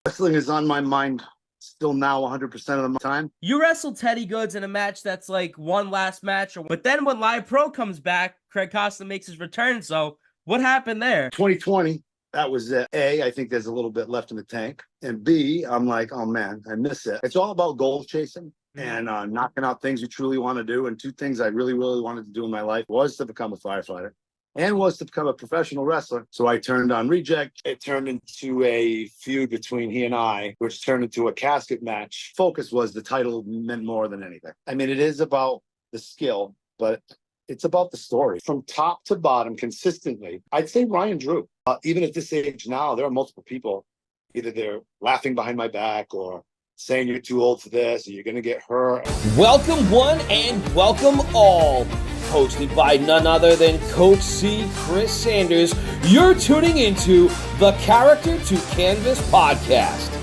Wrestling is on my mind still now 100% of the time. You wrestled Teddy Goodz in a match that's like one last match, but then when Live Pro comes back, Craig Costa makes his return. So what happened there? 2020, that was it. A, I think there's a little bit left in the tank. And B, I'm like, oh man, I miss it. It's all about goal chasing and knocking out things you truly want to do. And two things I really, really wanted to do in my life was to become a firefighter and was to become a professional wrestler. So I turned on Reject. It turned into a feud between he and I, which turned into a casket match. Focus was the title meant more than anything. I mean, it is about the skill, but it's about the story from top to bottom consistently. I'd say Ryan Drew. Even at this age now, there are multiple people, either they're laughing behind my back or saying you're too old for this or you're going to get hurt. Welcome one and welcome all. Hosted by none other than Coach C. Chris Sanders, you're tuning into the Character to Canvas podcast.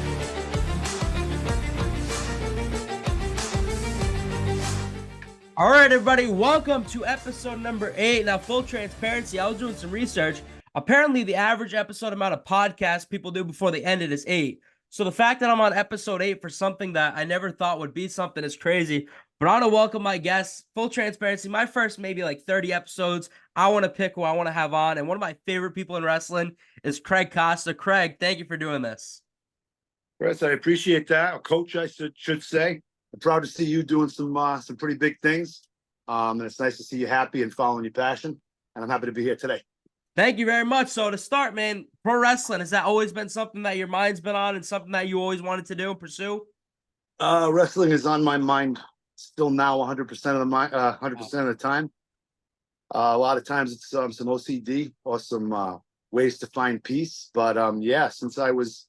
All right, everybody, welcome to episode number 8. Now, full transparency, I was doing some research. Apparently, the average episode amount of podcasts people do before they end it is 8. So the fact that I'm on episode 8 for something that I never thought would be something is crazy. But I want to welcome my guests. Full transparency, my first maybe like 30 episodes, I want to pick who I want to have on. And one of my favorite people in wrestling is Craig Costa. Craig, thank you for doing this. Chris, I appreciate that. Coach, I should say. I'm proud to see you doing some pretty big things. And it's nice to see you happy and following your passion. And I'm happy to be here today. Thank you very much. So to start, man, pro wrestling, has that always been something that your mind's been on and something that you always wanted to do and pursue? Wrestling is on my mind still now 100% of the time. A lot of times it's some OCD or some ways to find peace. But yeah, since I was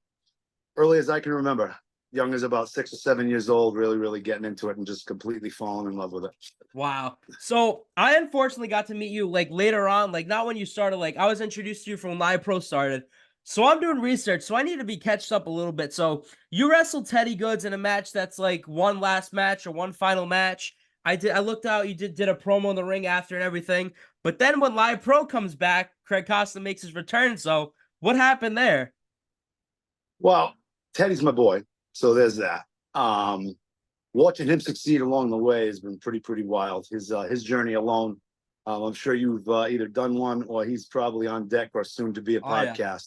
early as I can remember, young as about 6 or 7 years old, really getting into it and just completely falling in love with it. Wow. So I unfortunately got to meet you like later on, like not when you started, like I was introduced to you from when Live Pro started. So I'm doing research, so I need to be catched up a little bit. So you wrestled Teddy Goodz in a match that's like one last match or one final match. I looked out, you did a promo in the ring after and everything. But then when Live Pro comes back, Craig Costa makes his return. So what happened there? Well, Teddy's my boy. So there's that. Watching him succeed along the way has been pretty wild. His journey alone. I'm sure you've either done one or he's probably on deck or soon to be a podcast. Yeah.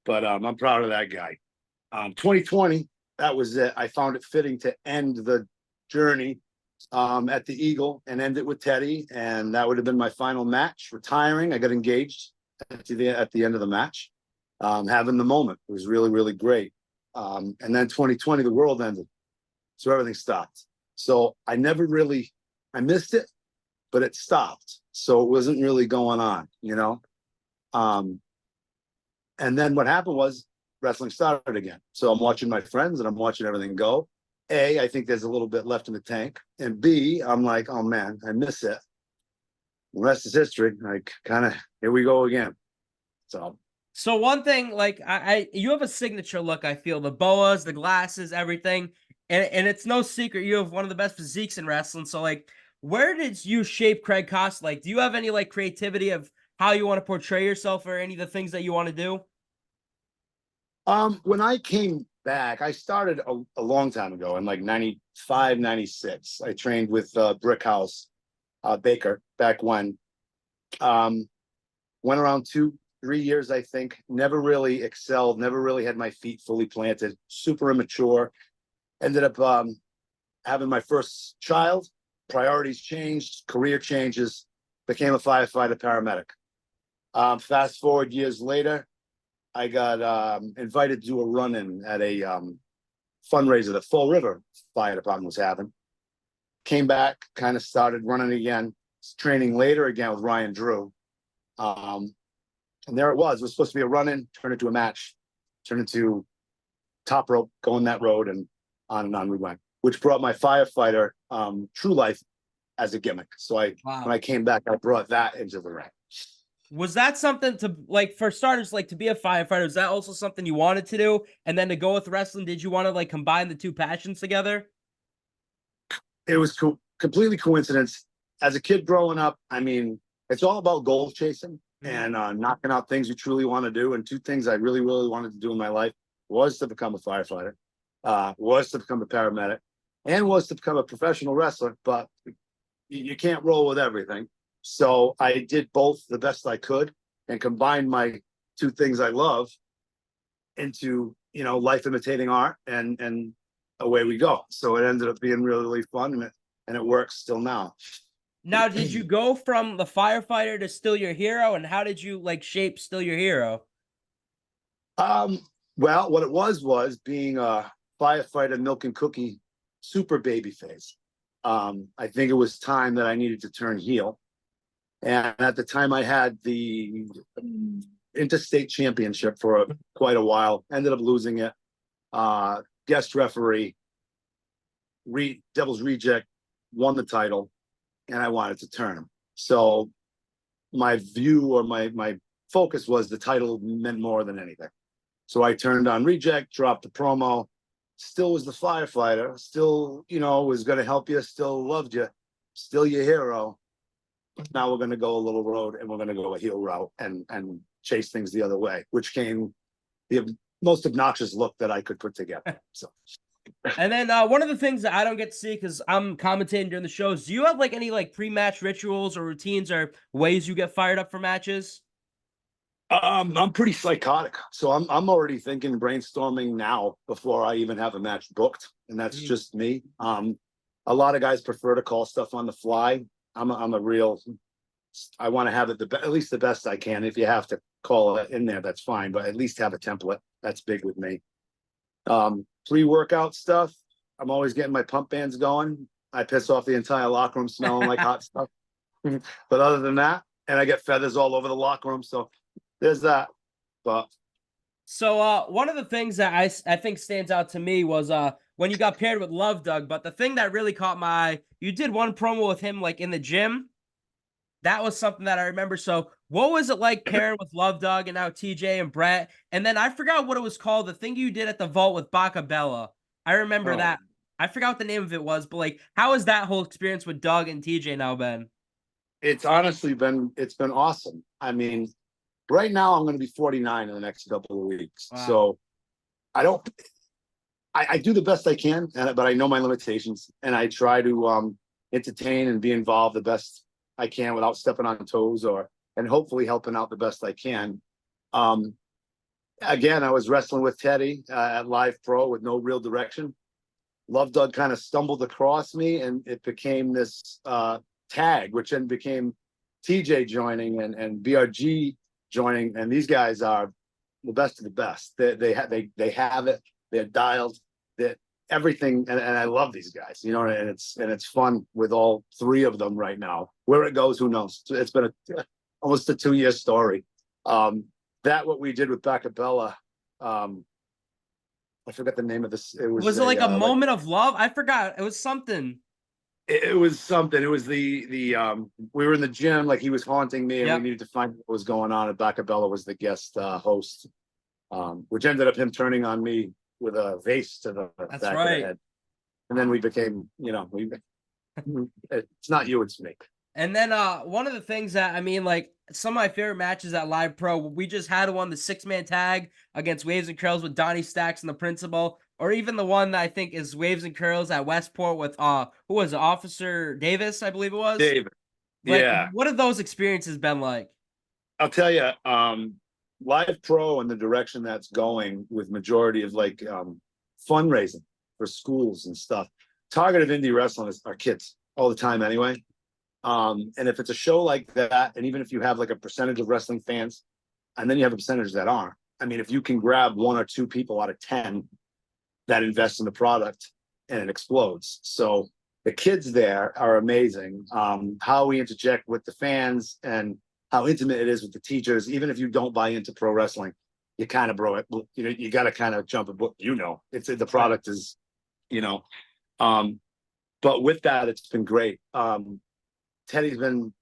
But I'm proud of that guy. 2020, that was it. I found it fitting to end the journey at the Eagle and end it with Teddy, and that would have been my final match. Retiring, I got engaged at the end of the match. Having the moment, it was really great. And then 2020, the world ended. So everything stopped. So I missed it, but it stopped. So it wasn't really going on, you know? And then what happened was wrestling started again. So I'm watching my friends and I'm watching everything go. A, I think there's a little bit left in the tank. And B, I'm like, oh man, I miss it. The rest is history. Like here we go again. So one thing, like you have a signature look. I feel the boas, the glasses, everything, and it's no secret you have one of the best physiques in wrestling. So like, where did you shape Craig Costa? Like, do you have any like creativity of how you want to portray yourself or any of the things that you want to do? When I came back, I started a long time ago in like 95, 96. I trained with Brickhouse Baker back when. Went around 2-3 years, I think. Never really excelled, never really had my feet fully planted, super immature. Ended up having my first child, priorities changed, career changes, became a firefighter paramedic. Fast forward years later, I got invited to do a run-in at a fundraiser that Fall River Fire Department was having. Came back, kind of started running again, training later again with Ryan Drew. And there it was supposed to be a run-in, turned into a match, turned into top rope, going that road, and on we went, which brought my firefighter true life as a gimmick. So when I came back, I brought that into the ring. Was that something to, like, for starters, like to be a firefighter, was that also something you wanted to do? And then to go with wrestling, did you want to like combine the two passions together? It was completely coincidence. As a kid growing up, I mean, it's all about goal chasing and knocking out things you truly want to do. And two things I really wanted to do in my life was to become a firefighter, was to become a paramedic, and was to become a professional wrestler, but you can't roll with everything. So I did both the best I could and combined my two things I love into, life imitating art, and away we go. So it ended up being really, really fun, and it works still now. Now, did you go from the firefighter to Still Your Hero, and how did you shape Still Your Hero? Well, what it was being a firefighter, milk and cookie, super baby face. I think it was time that I needed to turn heel. And at the time I had the interstate championship for quite a while, ended up losing it. Guest referee, Devil's Reject won the title, and I wanted to turn him. So my view, or my focus, was the title meant more than anything. So I turned on Reject, dropped the promo, still was the firefighter, still, was going to help you, still loved you, still your hero. Now we're going to go a little road, and we're going to go a heel route and chase things the other way, which came the most obnoxious look that I could put together. So. And then one of the things that I don't get to see, because I'm commentating during the shows, do you have any pre-match rituals or routines or ways you get fired up for matches? I'm pretty psychotic, so I'm already thinking, brainstorming now before I even have a match booked, and that's just me. A lot of guys prefer to call stuff on the fly. I'm a real. I want to have it at least the best I can. If you have to call it in there, that's fine, but at least have a template. That's big with me. Pre-workout stuff, I'm always getting my pump bands going. I piss off the entire locker room smelling like hot stuff. But other than that, and I get feathers all over the locker room, so there's that. But so one of the things that I think stands out to me was when you got paired with Love Doug. But the thing that really caught my eye, you did one promo with him in the gym. That was something that I remember. So what was it like pairing with Love Doug and now TJ and Brett? And then I forgot what it was called, the thing you did at the vault with Bacabella. I remember that. I forgot what the name of it was, but how has that whole experience with Doug and TJ now been? it's honestly been awesome. I mean, right now I'm going to be 49 in the next couple of weeks. Wow. So I do the best I can, but I know my limitations, and I try to entertain and be involved the best I can without stepping on toes, and hopefully helping out the best I can. Again, I was wrestling with Teddy at Live Pro with no real direction. Love Doug kind of stumbled across me, and it became this tag, which then became TJ joining and BRG joining, and these guys are the best of the best. They have it. They're dialed. That everything, and I love these guys, and it's fun with all three of them right now. Where it goes, who knows? It's been almost a 2-year story. That what we did with Bacabella, I forgot the name of this. Was it a moment of love? I forgot. It was something. It was something. It was the we were in the gym, he was haunting me, and Yep. we needed to find what was going on. And Bacabella was the guest host, which ended up him turning on me with a vase to the That's back right. of the head. And then we became, it's not you, it's me. And then one of the things that some of my favorite matches at Live Pro, we just had one, the 6-man tag against Waves and Curls with Donnie Stacks and the Principal, or even the one that I think is Waves and Curls at Westport with who was it? Officer Davis, I believe it was. David. Yeah. What have those experiences been like? I'll tell you, Live Pro and the direction that's going with majority of fundraising for schools and stuff. Target of indie wrestling is our kids all the time anyway. And if it's a show like that, and even if you have a percentage of wrestling fans, and then you have a percentage that aren't, I mean, if you can grab 1 or 2 people out of 10 that invest in the product, and it explodes. So the kids there are amazing. How we interject with the fans and how intimate it is with the teachers, even if you don't buy into pro wrestling, you kind of you got to kind of jump it's the product is, but with that, it's been great. Teddy's been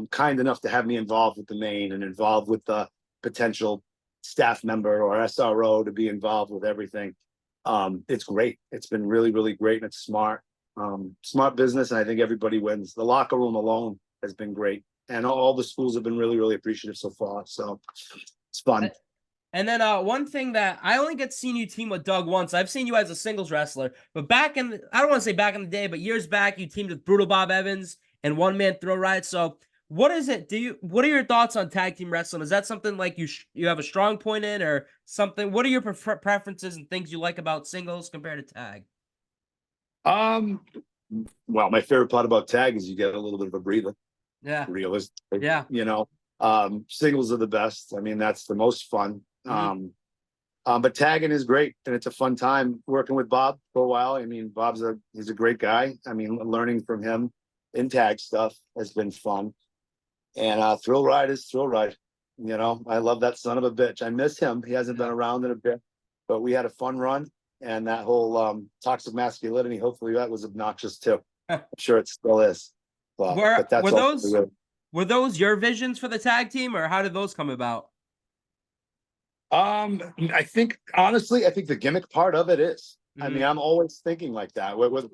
kind enough to have me involved with the main and involved with the potential staff member or SRO to be involved with everything. It's great. It's been really, really great, and it's smart business, and I think everybody wins. The locker room alone has been great, and all the schools have been really, really appreciative so far. So it's fun. And then one thing that I only get seen you team with Doug once. I've seen you as a singles wrestler, but I don't want to say back in the day, but years back, you teamed with Brutal Bob Evans and One Man Throw Ride. So what is it? What are your thoughts on tag team wrestling? Is that something like you have a strong point in, or something? What are your preferences and things you like about singles compared to tag? Um, well, my favorite part about tag is you get a little bit of a breather. Yeah. Realistic. Yeah. Singles are the best. I mean, that's the most fun. Mhm. But tagging is great, and it's a fun time working with Bob for a while. I mean, he's a great guy. I mean, learning from him in tag stuff has been fun. And Thrill Ride is Thrill Ride. I love that son of a bitch. I miss him. He hasn't been around in a bit, but we had a fun run. And that whole toxic masculinity, hopefully that was obnoxious too. I'm sure it still is. But that's were those your visions for the tag team, or how did those come about? I think honestly, I think the gimmick part of it is. I mean, I'm always thinking like that. With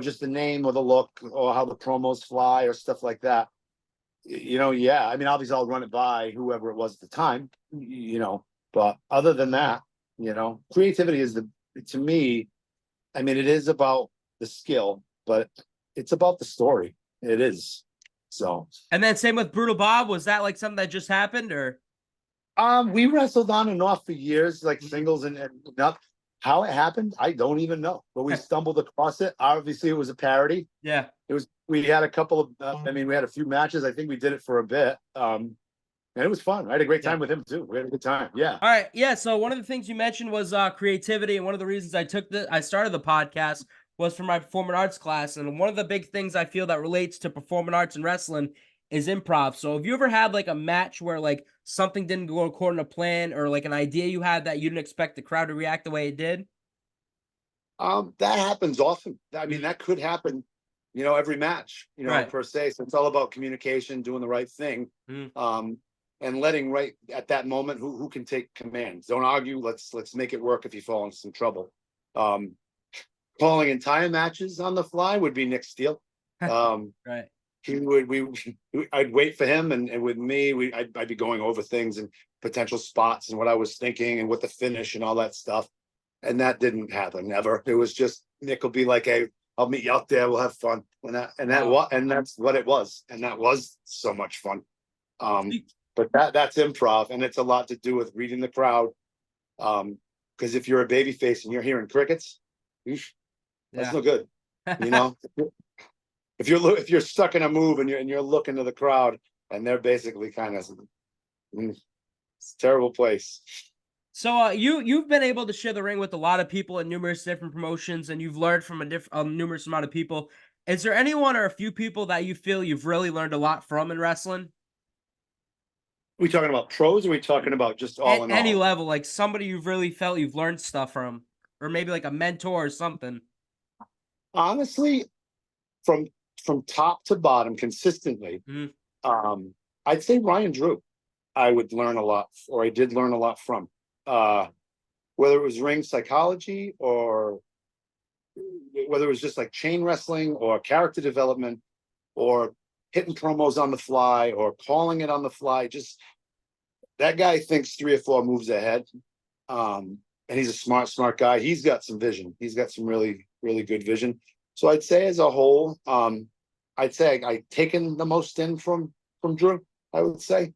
just the name or the look or how the promos fly or stuff like that. Yeah. I mean, obviously I'll run it by whoever it was at the time, but other than that, creativity is to me, I mean, it is about the skill, but it's about the story. It is. So. And then same with Brutal Bob. Was that like something that just happened, or? We wrestled on and off for years, like singles and not how it happened. I don't even know, but we stumbled across it. Obviously, it was a parody. Yeah, we had a couple of, we had a few matches. I think we did it for a bit. And it was fun. I had a great time with him too. We had a good time. Yeah. All right. Yeah. So one of the things you mentioned was creativity, and one of the reasons I started the podcast was for my performing arts class. And one of the big things I feel that relates to performing arts and wrestling is improv. So have you ever had like a match where like something didn't go according to plan, or like an idea you had that you didn't expect the crowd to react the way it did? That happens often. I mean, that could happen, every match, Right. per se. So it's all about communication, doing the right thing. And letting right at that moment who can take commands. Don't argue. Let's make it work if you fall into some trouble. Calling entire matches on the fly would be Nick Steele. Right. I'd wait for him, and with me, I'd be going over things and potential spots and what I was thinking and what the finish and all that stuff. And that didn't happen ever. It was just Nick will be like, "Hey, I'll meet you out there. We'll have fun." And that's what it was. And that was so much fun. But that's improv, and it's a lot to do with reading the crowd. Because if you're a baby face and you're hearing crickets, that's no good. If you're stuck in a move and you're looking to the crowd and they're basically kind of, it's a terrible place. So you've been able to share the ring with a lot of people in numerous different promotions, and you've learned from a numerous amount of people. Is there anyone or a few people that you feel you've really learned a lot from in wrestling? Are we talking about pros, or are we talking about just all in all? Any level, like somebody you've really felt you've learned stuff from, or maybe like a mentor or something. Honestly, from top to bottom, consistently, I'd say Ryan Drew. I would learn a lot, or I did learn a lot from. Whether it was ring psychology, or whether it was just like chain wrestling or character development, or hitting promos on the fly or calling it on the fly. Just that guy thinks 3 or 4 moves ahead. And he's a smart guy. He's got some vision. He's got some really, really good vision. So I'd say as a whole, I'd say I've taken the most in from Drew, I would say.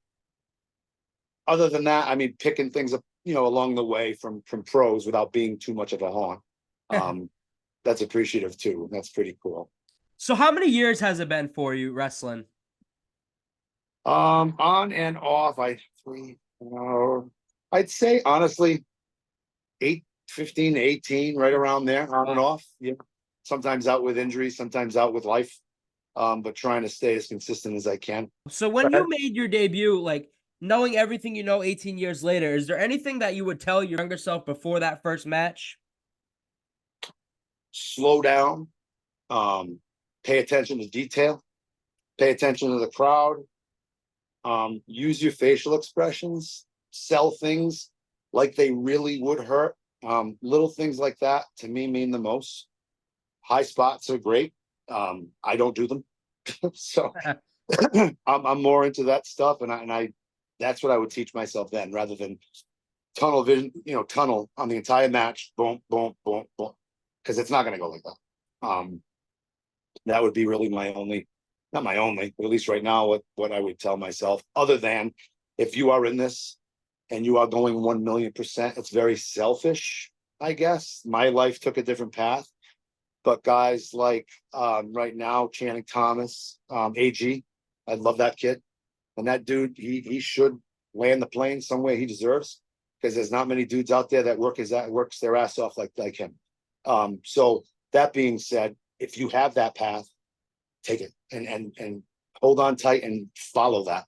Other than that, I mean, picking things up, along the way from pros without being too much of a horn. That's appreciative too. That's pretty cool. So how many years has it been for you wrestling? On and off, I'd say honestly, 15 to 18, right around there, on and off. Yeah. Sometimes out with injuries, sometimes out with life. But trying to stay as consistent as I can. So when you made your debut, like knowing everything 18 years later, is there anything that you would tell your younger self before that first match? Slow down. Pay attention to detail, pay attention to the crowd, use your facial expressions, sell things like they really would hurt. Little things like that to me mean the most. High spots are great. I don't do them. So I'm more into that stuff. And I that's what I would teach myself then, rather than tunnel vision, tunnel on the entire match. Boom, boom, boom, boom. Because it's not going to go like that. That would be really not my only, but at least right now, what I would tell myself, other than if you are in this and you are going 1,000,000%, it's very selfish, I guess. My life took a different path. But guys like right now, Channing Thomas, AG, I love that kid. And that dude, he should land the plane somewhere he deserves, because there's not many dudes out there that works their ass off like him. So that being said, if you have that path, take it and hold on tight and follow that.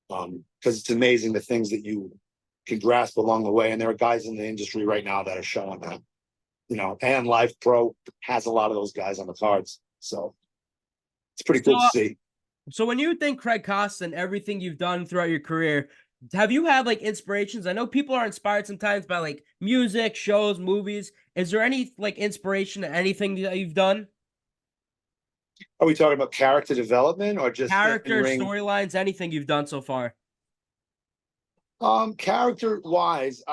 Because it's amazing the things that you can grasp along the way. And there are guys in the industry right now that are showing that, and Live Pro has a lot of those guys on the cards. So it's pretty cool to see. So when you think Craig Costa and everything you've done throughout your career, have you had like inspirations? I know people are inspired sometimes by like music, shows, movies. Is there any like inspiration to anything that you've done? Are we talking about character development or just Character, storylines, anything you've done so far? Character wise,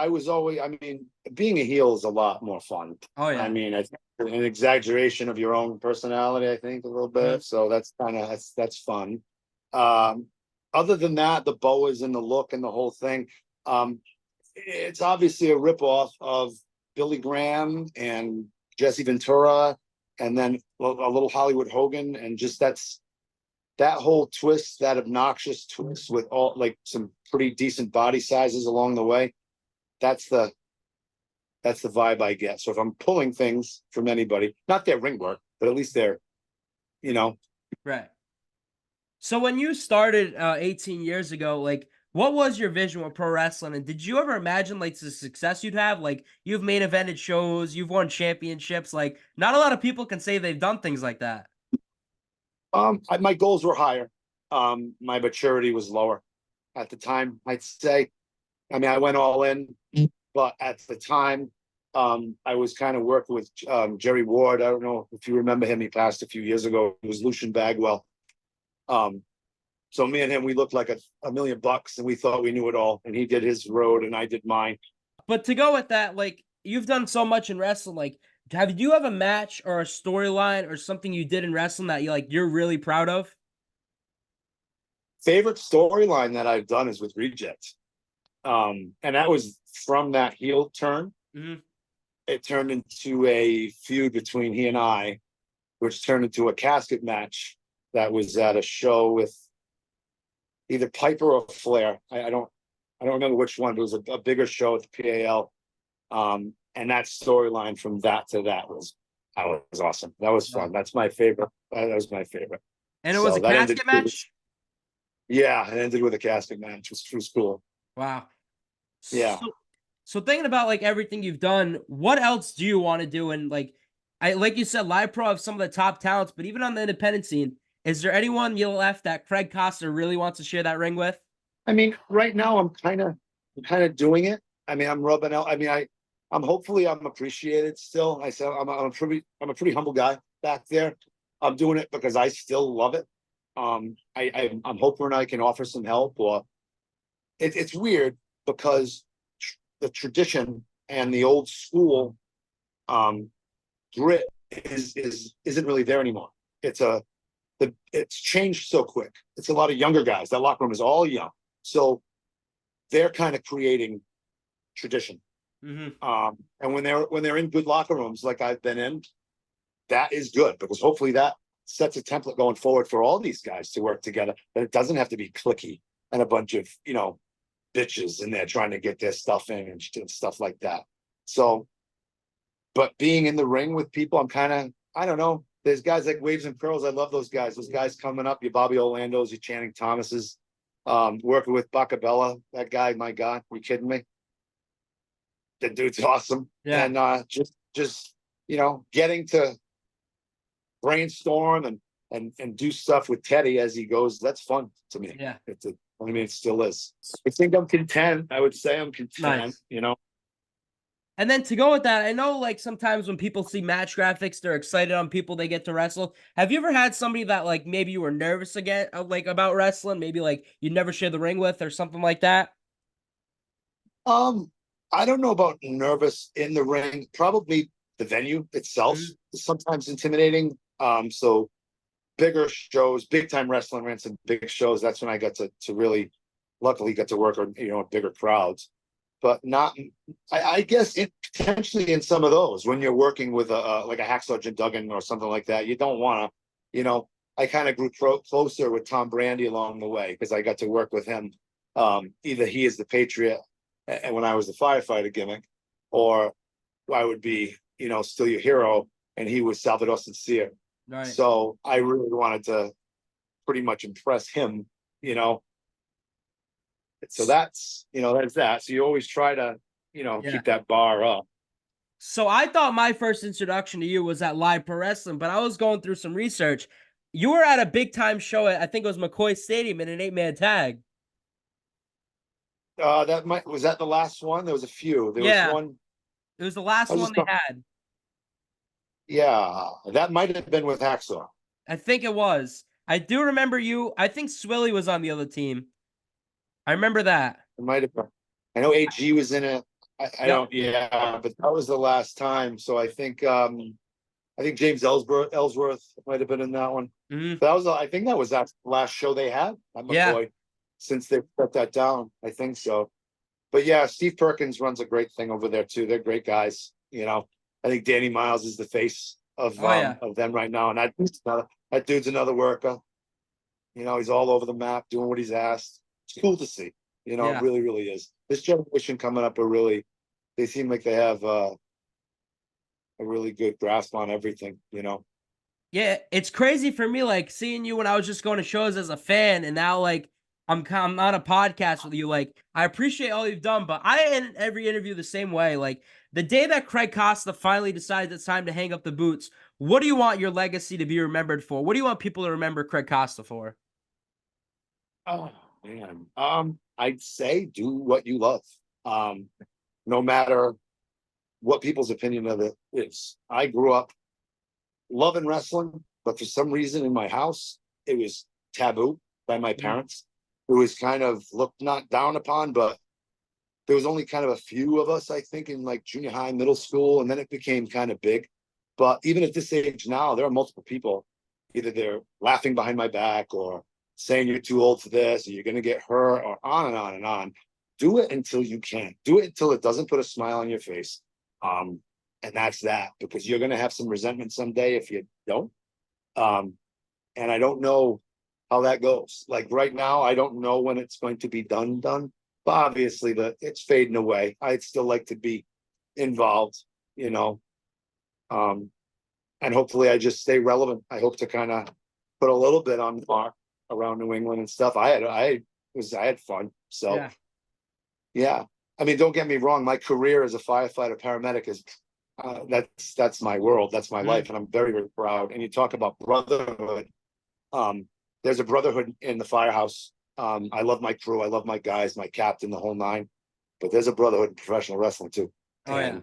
being a heel is a lot more fun. Oh yeah. I mean, it's an exaggeration of your own personality, I think, a little bit. So that's fun. Other than that, the boas and the look and the whole thing, it's obviously a ripoff of Billy Graham and Jesse Ventura, and then a little Hollywood Hogan, and just that whole twist, that obnoxious twist with all like some pretty decent body sizes along the way. That's the vibe I get. So if I'm pulling things from anybody, not their ring work, but at least their, Right. So when you started 18 years ago, like what was your vision with pro wrestling? And did you ever imagine like the success you'd have? Like you've main evented shows, you've won championships. Like not a lot of people can say they've done things like that. My goals were higher. My maturity was lower at the time, I'd say. I mean, I went all in, but at the time, I was kind of working with Jerry Ward. I don't know if you remember him. He passed a few years ago. It was Lucian Bagwell. So me and him, we looked like $1 million, and we thought we knew it all. And he did his road, and I did mine. But to go with that, like you've done so much in wrestling, like do you have a match or a storyline or something you did in wrestling that you're really proud of? Favorite storyline that I've done is with Reject. And that was from that heel turn. Mm-hmm. It turned into a feud between he and I, which turned into a casket match that was at a show with either Piper or Flair. I don't remember which one, but it was a bigger show at the PAL. And that storyline from that to that was awesome. That was fun. That's my favorite. That was my favorite. And it was a casket match? Yeah, it ended with a casket match. It was cool. Wow. Yeah. So thinking about like everything you've done, what else do you want to do? And like you said, Live Pro have some of the top talents, but even on the independent scene, is there anyone you left that Craig Costa really wants to share that ring with? I mean, right now I'm kind of doing it. I mean, I'm rubbing out. I mean, I'm hopefully I'm appreciated still. I said I'm a pretty humble guy back there. I'm doing it because I still love it. I'm hoping I can offer some help. Or it's weird because the tradition and the old school grit isn't really there anymore. It's changed so quick. It's a lot of younger guys. That locker room is all young, so they're kind of creating tradition. Mm-hmm. And when they're in good locker rooms like I've been in, that is good, because hopefully that sets a template going forward for all these guys to work together. But it doesn't have to be cliquey and a bunch of bitches in there trying to get their stuff in and stuff like that. So, but being in the ring with people, I'm kind of, I don't know. There's guys like Waves and Pearls. I love those guys. Those guys coming up, your Bobby Orlando's, your Channing Thomas's, working with Bacabella. That guy, my God, are you kidding me? The dude's awesome. Yeah. And just getting to brainstorm and do stuff with Teddy as he goes, that's fun to me. Yeah. It still is. I think I'm content. I would say I'm content, nice. And then to go with that, I know like sometimes when people see match graphics, they're excited on people they get to wrestle. Have you ever had somebody that like maybe you were nervous again, like about wrestling, maybe like you'd never share the ring with or something like that? I don't know about nervous in the ring. Probably the venue itself is sometimes intimidating. So bigger shows, big time wrestling ran some big shows. That's when I got to really, luckily, got to work on bigger crowds. But not, I guess, potentially in some of those when you're working with like a Hacksaw Jim Duggan or something like that, you don't want to, I kind of grew closer with Tom Brandy along the way because I got to work with him. Either he is the Patriot, and when I was the firefighter gimmick, or I would be, still your hero, and he was Salvador Sincere. Right. So I really wanted to pretty much impress him, So that's that. So you always try to, keep that bar up. So I thought my first introduction to you was at Live Pro Wrestling, but I was going through some research. You were at a big time show at, I think it was McCoy Stadium in an 8-man tag. Was that the last one? There was a few. There was one. It was the last one they had. Yeah, that might have been with Hacksaw. I think it was. I do remember you. I think Swilly was on the other team. I remember that. It might have been. I know AG was in it. I don't. Yeah, but that was the last time. So I think James Ellsworth might have been in that one. Mm-hmm. That was. I think that was that last show they had at McCoy. Since they put that down, I think so. But yeah, Steve Perkins runs a great thing over there too. They're great guys. I think Danny Miles is the face of them right now, and that dude's another worker. He's all over the map doing what he's asked. It's cool to see. It really, really is. This generation coming up they seem like they have a really good grasp on everything. Yeah, it's crazy for me, like seeing you when I was just going to shows as a fan, and now like I'm on a podcast with you. Like, I appreciate all you've done, but I end every interview the same way. Like, the day that Craig Costa finally decides it's time to hang up the boots, what do you want your legacy to be remembered for? What do you want people to remember Craig Costa for? Oh, man. I'd say do what you love. No matter what people's opinion of it is. I grew up loving wrestling, but for some reason in my house, it was taboo by my parents. It was kind of looked not down upon, but there was only kind of a few of us, I think, in like junior high, middle school, and then it became kind of big. But even at this age now, there are multiple people, either they're laughing behind my back or saying you're too old for this, or you're going to get hurt, or on and on and on. Do it until you can. Do it until it doesn't put a smile on your face. And that's that, because you're going to have some resentment someday if you don't. And I don't know how that goes. Like right now, I don't know when it's going to be done. But obviously it's fading away. I'd still like to be involved, and hopefully I just stay relevant. I hope to kind of put a little bit on the bar around New England and stuff. I had fun. So yeah. I mean, don't get me wrong. My career as a firefighter paramedic is that's my world. That's my life. And I'm very, very proud. And you talk about brotherhood. There's a brotherhood in the firehouse. I love my crew. I love my guys, my captain, the whole nine. But there's a brotherhood in professional wrestling too. And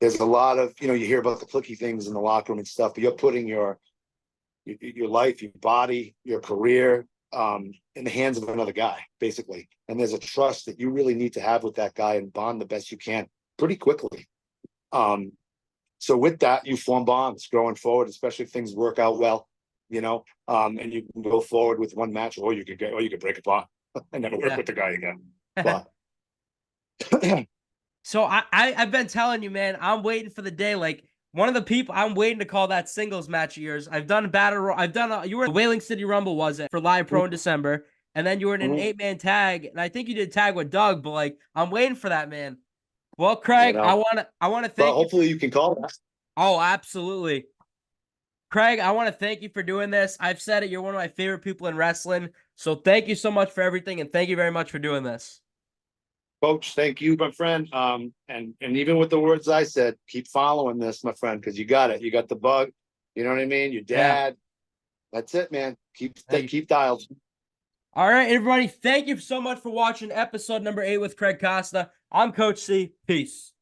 there's a lot of, you hear about the cliquey things in the locker room and stuff, but you're putting your life, your body, your career in the hands of another guy, basically. And there's a trust that you really need to have with that guy and bond the best you can pretty quickly. So with that, you form bonds going forward, especially if things work out well. And you can go forward with one match, or you could break apart and never work with the guy again. But so I've been telling you, man, I'm waiting for the day. Like one of the people I'm waiting to call that singles match of yours. I've done you were in the Whaling City Rumble, was it, for Live Pro in December, and then you were in an 8-man tag, and I think you did tag with Doug. But like, I'm waiting for that, man. Well, Craig, I want to thank you. Hopefully you can call that. Oh, absolutely. Craig, I want to thank you for doing this. I've said it, you're one of my favorite people in wrestling. So thank you so much for everything, and thank you very much for doing this. Coach, thank you, my friend. And even with the words I said, keep following this, my friend, because you got it. You got the bug. You know what I mean? Your dad. Yeah. That's it, man. Keep dialed. All right, everybody. Thank you so much for watching episode number 8 with Craig Costa. I'm Coach C. Peace.